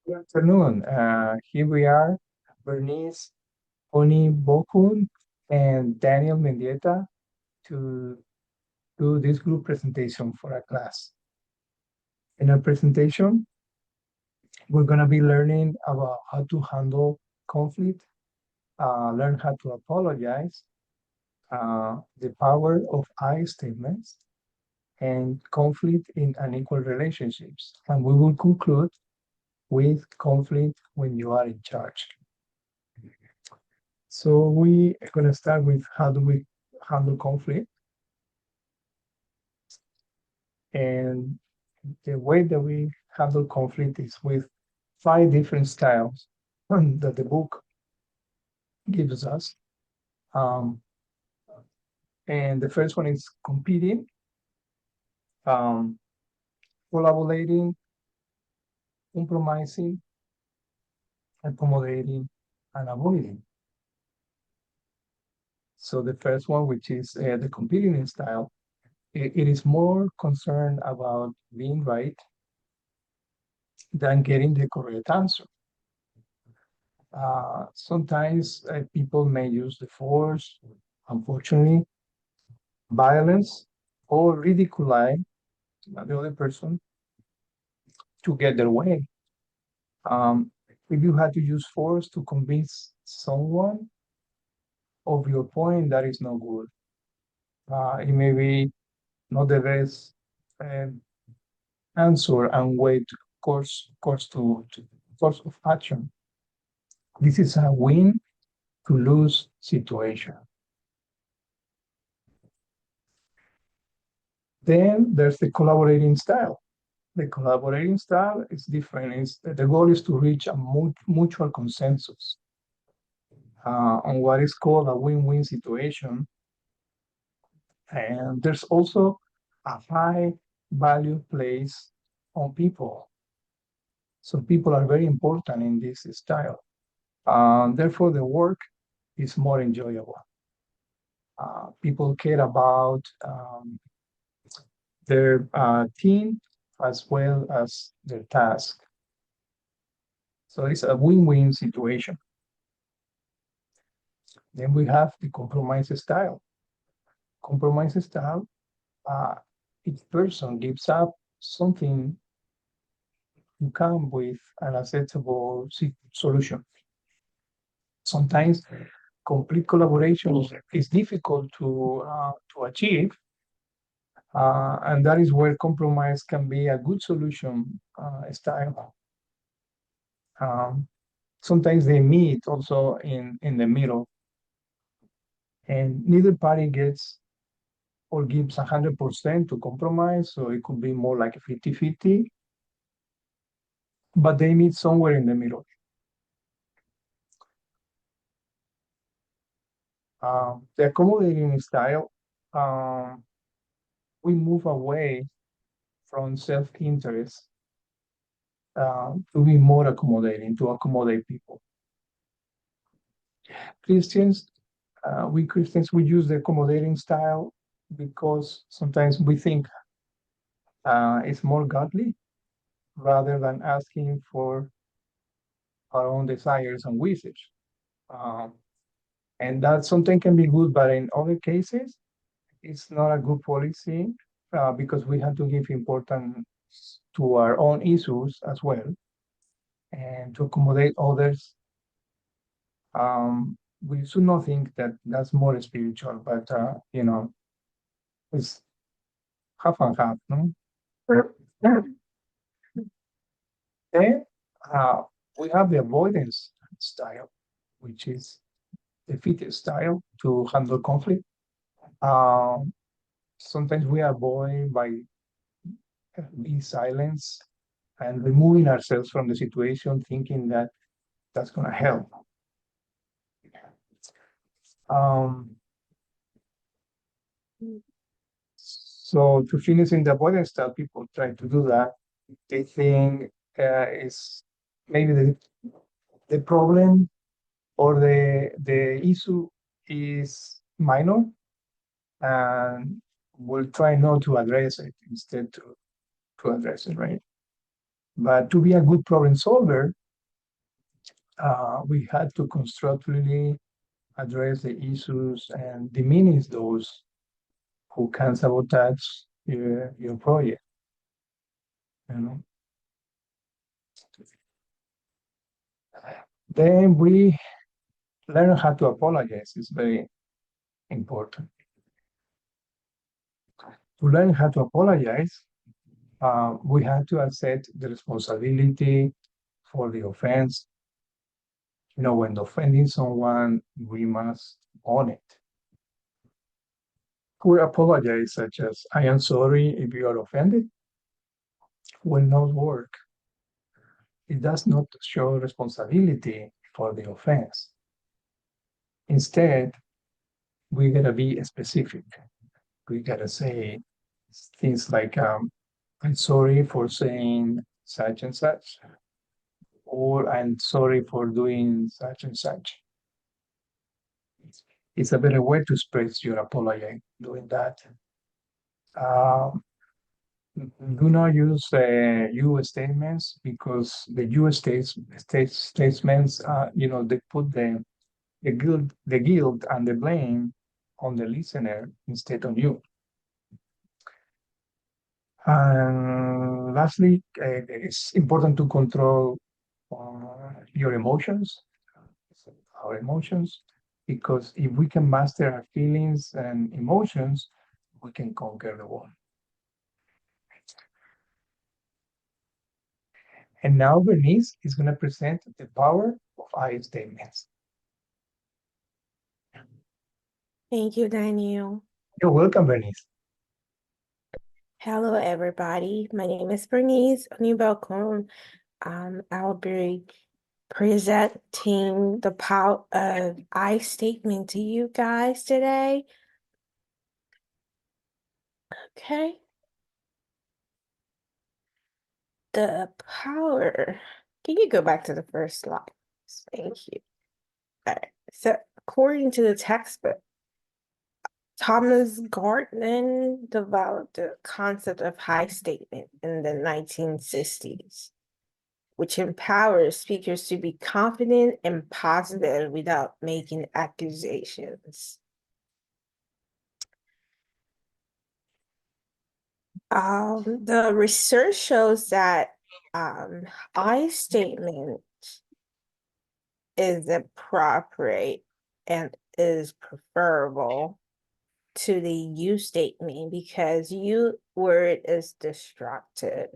Good afternoon. Here we are, Bernice, Oni Bokun, and Daniel Mendieta to do this group presentation for our class. In our presentation, we're going to be learning about how to handle conflict, learn how to apologize, the power of I statements, and conflict in unequal relationships. And we will conclude with conflict when you are in charge. So we are going to start with how do we handle conflict. And the way that we handle conflict is with 5 different styles that the book gives us. Um, and the first one is competing, um, collaborating, compromising, accommodating, and avoiding. So the first one, which is the competing style, it is more concerned about being right than getting the correct answer. Sometimes people may use the force, unfortunately, violence, or ridiculize the other person to get their way. If you had to use force to convince someone of your point, that is no good. It may be not the best uh, answer and way to course of action. This is a win to lose situation. Then there's the collaborating style. The collaborating style is different. The goal is to reach a mutual consensus on what is called a win-win situation. And there's also a high value placed on people. So people are very important in this style. Therefore, the work is more enjoyable. People care about their team as well as their task. So it's a win-win situation. Then we have the compromise style. Compromise style, uh, each person gives up something to come with an acceptable solution. Sometimes complete collaboration is difficult to achieve, and that is where compromise can be a good solution style. Sometimes they meet also in the middle, and neither party gets or gives 100% to compromise, so it could be more like a 50-50, but they meet somewhere in the middle. The accommodating style, we move away from self-interest to be more accommodating, to accommodate people. Christians, we Christians, we use the accommodating style because sometimes we think it's more godly rather than asking for our own desires and wishes. Um, and that sometimes can be good, but in other cases, it's not a good policy because we have to give importance to our own issues as well and to accommodate others. We should not think that that's more spiritual, but it's half and half, no? Then we have the avoidance style, which is the fittest style to handle conflict. Um, Sometimes we avoid by being silence and removing ourselves from the situation, thinking that that's going to help. Um, so to finish in the avoidance style, people try to do that. They think is maybe the problem or the issue is minor, and we'll try not to address it instead to address it, right? But to be a good problem solver, we had to constructively address the issues and diminish those who can sabotage your project. You know. Then we learn how to apologize. It's very important. To learn how to apologize, we have to accept the responsibility for the offense. When offending someone, we must own it. We apologize, such as, I am sorry if you are offended, will not work. It does not show responsibility for the offense. Instead, we gotta be specific. We gotta say things like, I'm sorry for saying such and such, or I'm sorry for doing such and such. It's a better way to express your apology doing that. Um, do not use you statements, because the you statements, they put the guilt and the blame on the listener instead of you. And lastly, it's important to control your emotions, our emotions, because if we can master our feelings and emotions, we can conquer the world. And now Bernice is going to present the power of I statements. Thank you, Daniel. You're welcome, Bernice. Hello, everybody. My name is Bernice Onibelcon. I'll be presenting the power of I statement to you guys today. Okay. The power. Can you go back to the first slide? Thank you. All right. So, according to the textbook, Thomas Gartman developed the concept of high statement in the 1960s, which empowers speakers to be confident and positive without making accusations. The research shows that I statement is appropriate and is preferable to the you statement because you word is destructive.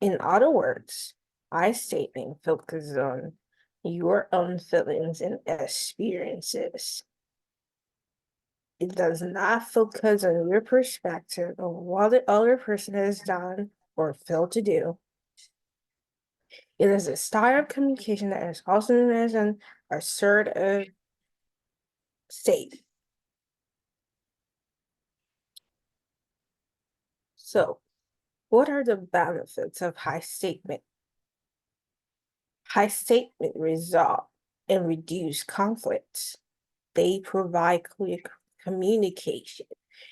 In other words, I statement focuses on your own feelings and experiences. It does not focus on your perspective of what the other person has done or failed to do. It is a style of communication that is also known as an assertive state. So, what are the benefits of high statement? High statement resolve and reduce conflicts. They provide clear communication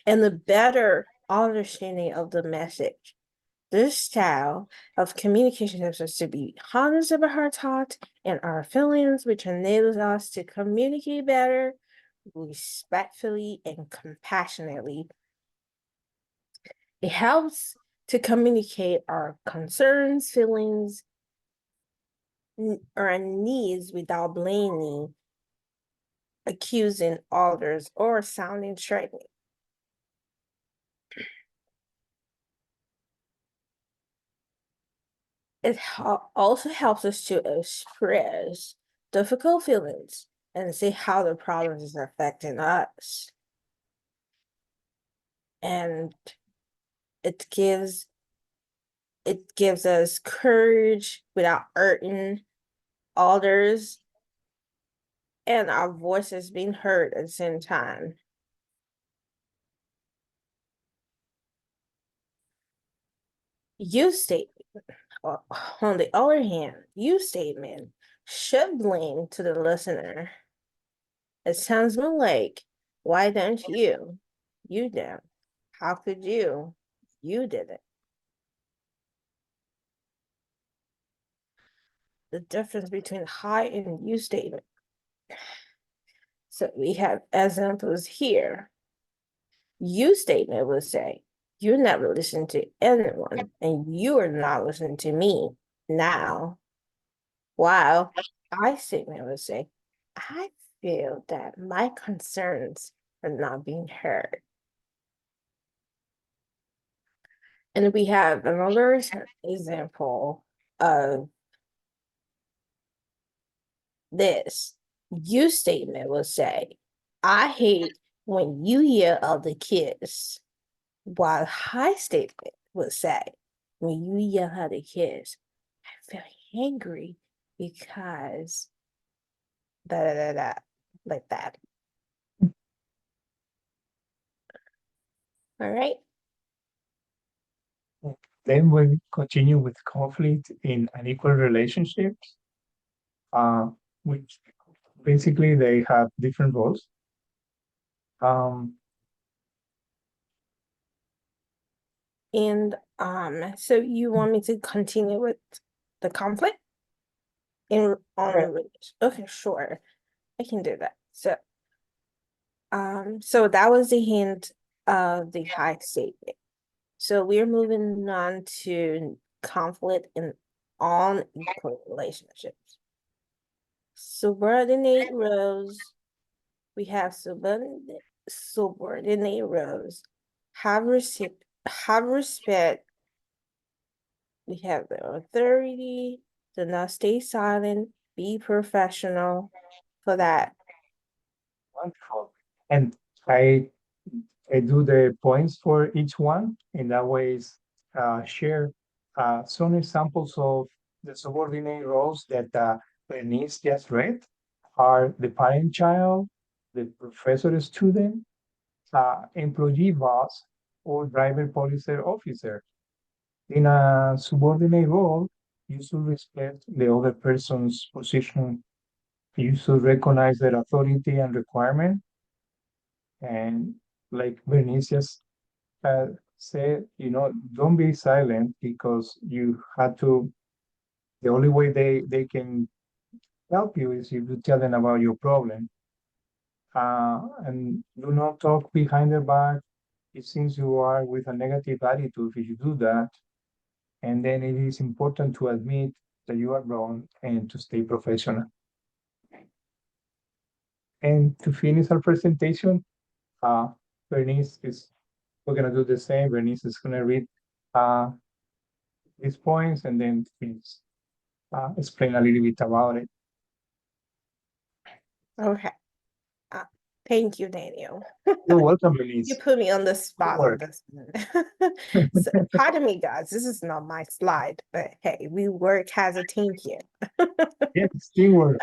and a better understanding of the message. This style of communication helps us to be honest about our thoughts and our feelings, which enables us to communicate better, respectfully, and compassionately. It helps to communicate our concerns, feelings, or needs without blaming, accusing others, or sounding threatening. It also helps us to express difficult feelings and see how the problem is affecting us. And it gives us courage without hurting others, and our voices being heard at the same time. You statement, on the other hand, you statement should blame to the listener. It sounds more like, why don't you? You didn't. How could you? You didn't. The difference between I and you statement. So we have examples here. You statement would say, you never listen to anyone, and you are not listening to me now. While I statement would say, I feel that my concerns are not being heard. And we have another example of this. You statement will say, I hate when you yell at the kids. While I statement would say, when you yell at the kids, I feel angry because da da da da, like that. All right. Then we continue with conflict in unequal relationships, which basically they have different roles. Um, And so you want me to continue with the conflict in on okay. the relation? Okay, sure. I can do that. So that was the hint of the high statement. So we're moving on to conflict in unequal relationships. Subordinate roles. We have subordinate roles. Have respect. We have the authority. Do not stay silent. Be professional. For that. Wonderful. And I I do the points for each one, and that ways share some examples of the subordinate roles that Bernice just read are the parent-child, the professor-student, employee boss, or driver police officer. In a subordinate role, you should respect the other person's position. You should recognize their authority and requirement. And like Bernice just said, don't be silent because you had to, the only way they can help you is if you tell them about your problem. And do not talk behind their back. It seems you are with a negative attitude if you do that. And then it is important to admit that you are wrong and to stay professional. And to finish our presentation, uh, Bernice is, we're gonna do the same. Bernice is gonna read uh, these points and then please explain a little bit about it. Okay. Uh, thank you, Daniel. You're welcome, You Bernice. put me on the Good spot on work. this one. So, pardon me, guys. This is not my slide, but hey, we work as a team here. Yes, teamwork.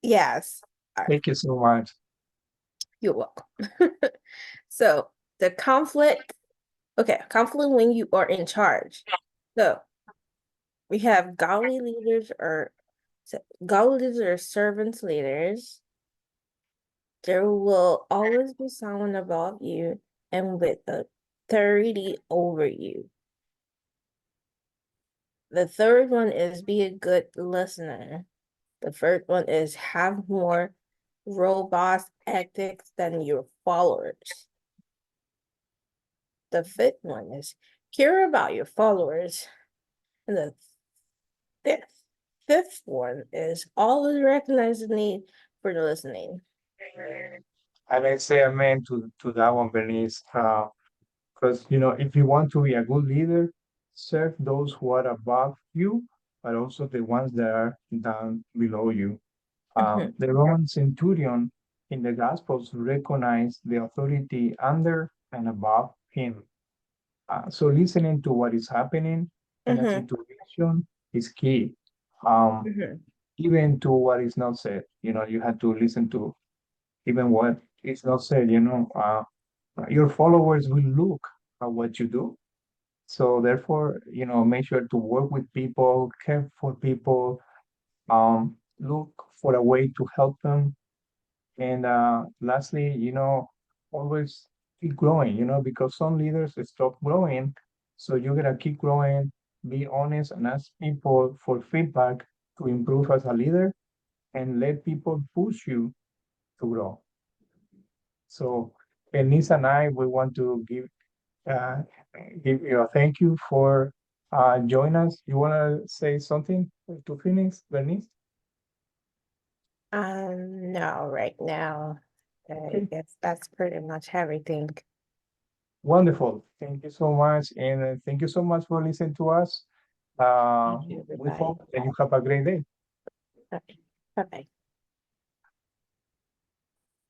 Yes. All right. Thank you so much. You're welcome. So, the conflict. Okay, conflict when you are in charge. So, we have godly leaders or servants leaders. There will always be someone above you and with authority over you. The third one is be a good listener. The first one is have more robust ethics than your followers. The fifth one is care about your followers. And the fifth, fifth one is always recognize the need for the listening. And I say amen to that one, Bernice. Because, if you want to be a good leader, serve those who are above you, but also the ones that are down below you. Mhm, The Roman centurion in the Gospels recognized the authority under and above him. So listening to what is happening in a mhm, situation is key. Um, mhm, Even to what is not said, you have to listen to even what is not said, your followers will look at what you do. So therefore, make sure to work with people, care for people, look for a way to help them. And lastly, always keep growing, because some leaders stop growing. So you gotta keep growing, be honest, and ask people for feedback to improve as a leader and let people push you to grow. So Denise and I, we want to uh, give you a thank you for joining us. You wanna say something to finish, Bernice? No, right now, I Okay, guess that's pretty much everything. wonderful. Thank you so much, and thank you so much for listening to us. Thank you, We everybody. hope that you have a great day. Bye bye.